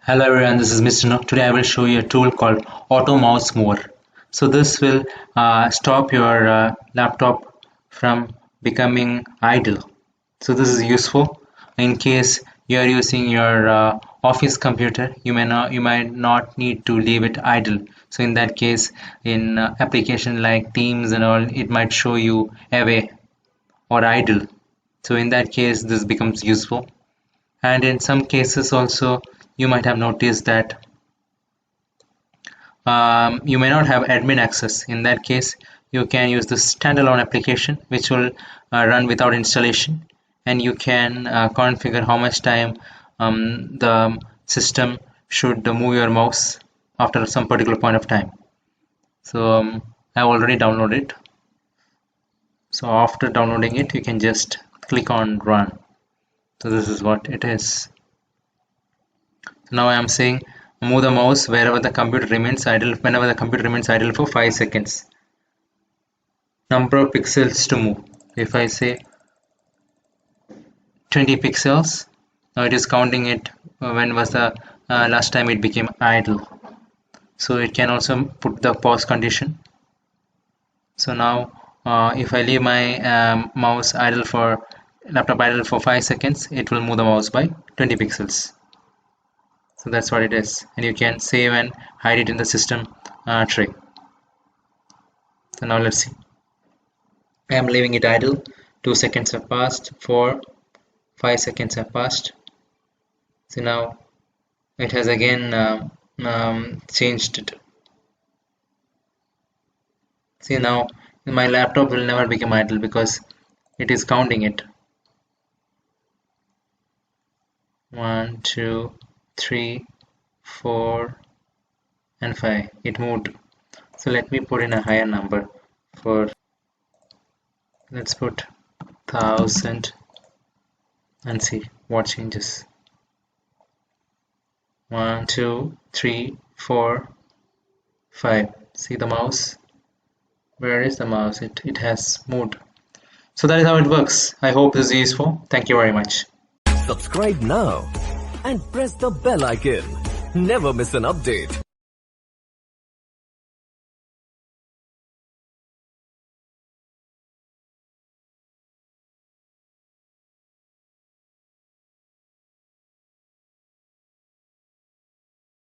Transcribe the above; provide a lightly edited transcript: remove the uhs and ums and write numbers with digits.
Hello everyone, this is Mr. No. Today I will show you a tool called Auto Mouse Mover. So this will stop your laptop from becoming idle. So this is useful in case you are using your office computer. You might not need to leave it idle. So in that case, in application like Teams and all, it might show you away or idle. So in that case, this becomes useful. And in some cases also, you might have noticed that you may not have admin access. In that case, you can use the standalone application which will run without installation, and you can configure how much time the system should move your mouse after some particular point of time. So I've already downloaded it. So after downloading it, you can just click on run. So this is what it is. Now I am saying move the mouse wherever the computer remains idle, whenever the computer remains idle for 5 seconds. Number of pixels to move. If I say 20 pixels, now it is counting it when was the last time it became idle. So it can also put the pause condition. So now if I leave my laptop idle for 5 seconds, it will move the mouse by 20 pixels. So that's what it is, and you can save and hide it in the system tray. So now let's see. I am leaving it idle. 2 seconds have passed. 4, 5 seconds have passed. So now it has again changed it. See, now my laptop will never become idle because it is counting it. 1, 2, 3, 4 and 5. It moved. So let me put in a higher number. Let's put 1000 and see what changes. 1, 2, 3, 4, 5. See the mouse? Where is the mouse? It has moved. So that is how it works. I hope this is useful. Thank you very much. Subscribe now and press the bell icon. Never miss an update.